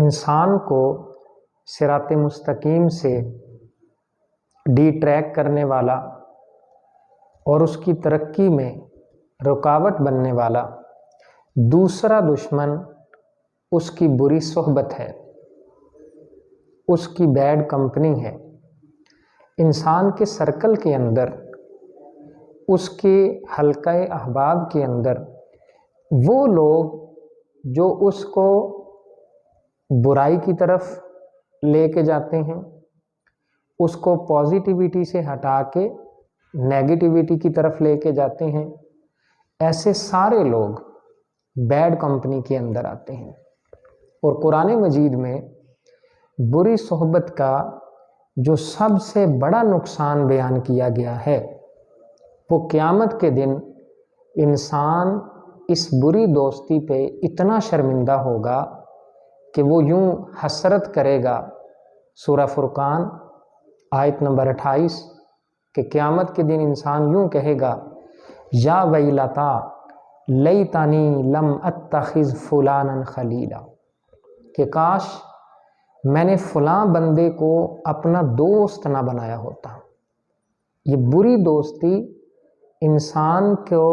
انسان کو صراط مستقیم سے ڈی ٹریک کرنے والا اور اس کی ترقی میں رکاوٹ بننے والا دوسرا دشمن اس کی بری صحبت ہے، اس کی بیڈ کمپنی ہے۔ انسان کے سرکل کے اندر، اس کے حلقہ احباب کے اندر وہ لوگ جو اس کو برائی کی طرف لے کے جاتے ہیں، اس کو پازیٹیوٹی سے ہٹا کے نیگیٹیوٹی کی طرف لے کے جاتے ہیں، ایسے سارے لوگ بیڈ کمپنی کے اندر آتے ہیں۔ اور قرآن مجید میں بری صحبت کا جو سب سے بڑا نقصان بیان کیا گیا ہے، وہ قیامت کے دن انسان اس بری دوستی پہ اتنا شرمندہ ہوگا کہ وہ یوں حسرت کرے گا۔ سورہ فرقان آیت نمبر 28 کہ قیامت کے دن انسان یوں کہے گا، یا ویلتا لیتنی لم اتخذ فلانا خلیلا، کہ کاش میں نے فلاں بندے کو اپنا دوست نہ بنایا ہوتا۔ یہ بری دوستی انسان کو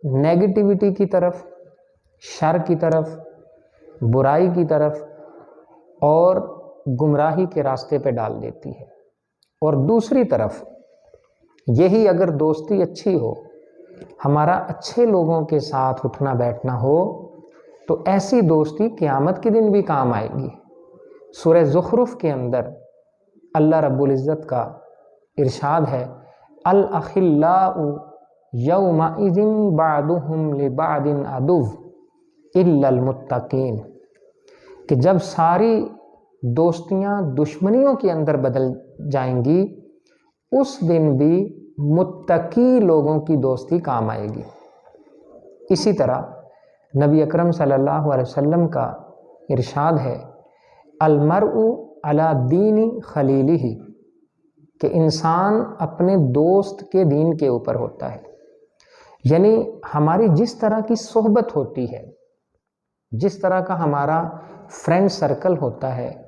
نیگیٹیوٹی کی طرف، شر کی طرف، برائی کی طرف اور گمراہی کے راستے پہ ڈال دیتی ہے۔ اور دوسری طرف یہی اگر دوستی اچھی ہو، ہمارا اچھے لوگوں کے ساتھ اٹھنا بیٹھنا ہو، تو ایسی دوستی قیامت کے دن بھی کام آئے گی۔ سورہ زخرف کے اندر اللہ رب العزت کا ارشاد ہے، الاخلاء یومئذ بعضهم لبعض عدو الا المتقین، کہ جب ساری دوستیاں دشمنیوں کے اندر بدل جائیں گی، اس دن بھی متقی لوگوں کی دوستی کام آئے گی۔ اسی طرح نبی اکرم صلی اللہ علیہ وسلم کا ارشاد ہے، المرء علی دین خلیلہ، کہ انسان اپنے دوست کے دین کے اوپر ہوتا ہے۔ یعنی ہماری جس طرح کی صحبت ہوتی ہے، جس طرح کا ہمارا فرینڈ سرکل ہوتا ہے،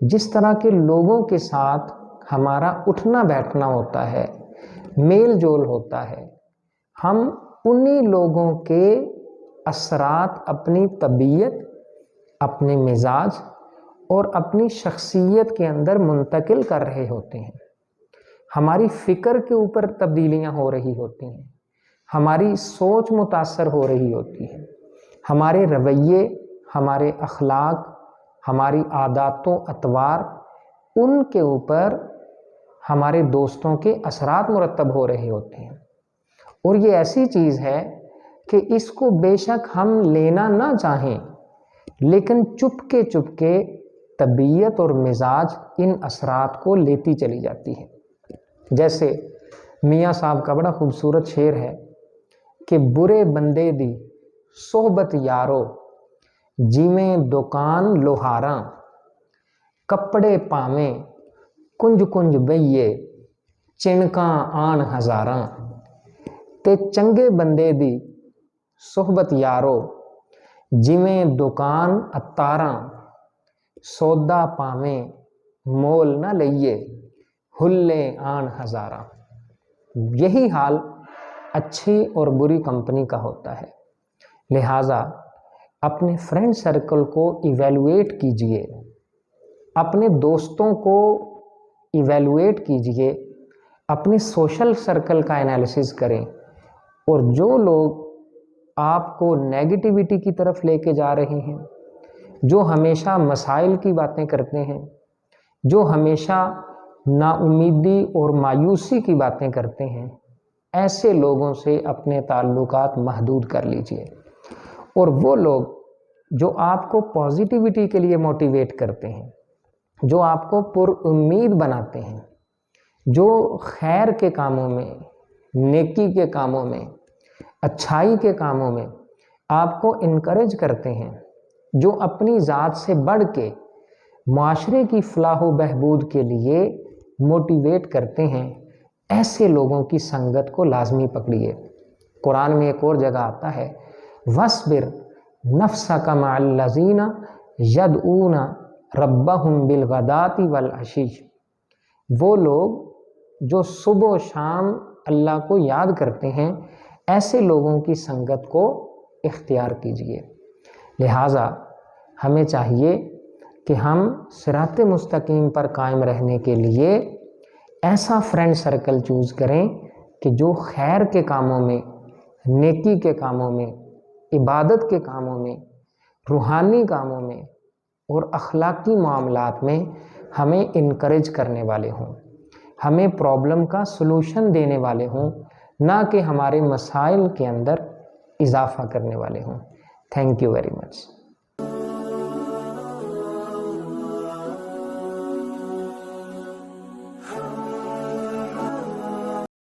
جس طرح کے لوگوں کے ساتھ ہمارا اٹھنا بیٹھنا ہوتا ہے، میل جول ہوتا ہے، ہم انہی لوگوں کے اثرات اپنی طبیعت، اپنے مزاج اور اپنی شخصیت کے اندر منتقل کر رہے ہوتے ہیں۔ ہماری فکر کے اوپر تبدیلیاں ہو رہی ہوتی ہیں، ہماری سوچ متاثر ہو رہی ہوتی ہے، ہمارے رویے، ہمارے اخلاق، ہماری عادات و اطوار، ان کے اوپر ہمارے دوستوں کے اثرات مرتب ہو رہے ہوتے ہیں۔ اور یہ ایسی چیز ہے کہ اس کو بے شک ہم لینا نہ چاہیں، لیکن چپکے چپکے طبیعت اور مزاج ان اثرات کو لیتی چلی جاتی ہے۔ جیسے میاں صاحب کا بڑا خوبصورت شعر ہے کہ برے بندے دی صحبت یارو، جیویں دکان لوہاراں، کپڑے پاویں کنج کنج بئیے، چنکاں آن ہزاراں، تے چنگے بندے دی صحبت یارو، جیویں دکان اتاراں، سودا پاویں مول نہ لئیے، ہلے آن ہزاراں۔ یہی حال اچھی اور بری کمپنی کا ہوتا ہے۔ لہٰذا اپنے فرینڈ سرکل کو ایویلویٹ کیجئے، اپنے دوستوں کو ایویلویٹ کیجئے، اپنے سوشل سرکل کا انالیسس کریں، اور جو لوگ آپ کو نیگیٹیوٹی کی طرف لے کے جا رہے ہیں، جو ہمیشہ مسائل کی باتیں کرتے ہیں، جو ہمیشہ نا امیدی اور مایوسی کی باتیں کرتے ہیں، ایسے لوگوں سے اپنے تعلقات محدود کر لیجئے۔ اور وہ لوگ جو آپ کو پازیٹیوٹی کے لیے موٹیویٹ کرتے ہیں، جو آپ کو پر امید بناتے ہیں، جو خیر کے کاموں میں، نیکی کے کاموں میں، اچھائی کے کاموں میں آپ کو انکریج کرتے ہیں، جو اپنی ذات سے بڑھ کے معاشرے کی فلاح و بہبود کے لیے موٹیویٹ کرتے ہیں، ایسے لوگوں کی سنگت کو لازمی پکڑیے۔ قرآن میں ایک اور جگہ آتا ہے، وَاصْبِرْ نَفْسَكَ مَعَ الَّذِينَ یدعون ربہم بالغداۃ والعشی، وہ لوگ جو صبح و شام اللہ کو یاد کرتے ہیں، ایسے لوگوں کی سنگت کو اختیار کیجیے۔ لہٰذا ہمیں چاہیے کہ ہم صراط مستقیم پر قائم رہنے کے لیے ایسا فرینڈ سرکل چوز کریں کہ جو خیر کے کاموں میں، نیکی کے کاموں میں، عبادت کے کاموں میں، روحانی کاموں میں اور اخلاقی معاملات میں ہمیں انکریج کرنے والے ہوں، ہمیں پرابلم کا سلوشن دینے والے ہوں، نہ کہ ہمارے مسائل کے اندر اضافہ کرنے والے ہوں۔ Thank you very much.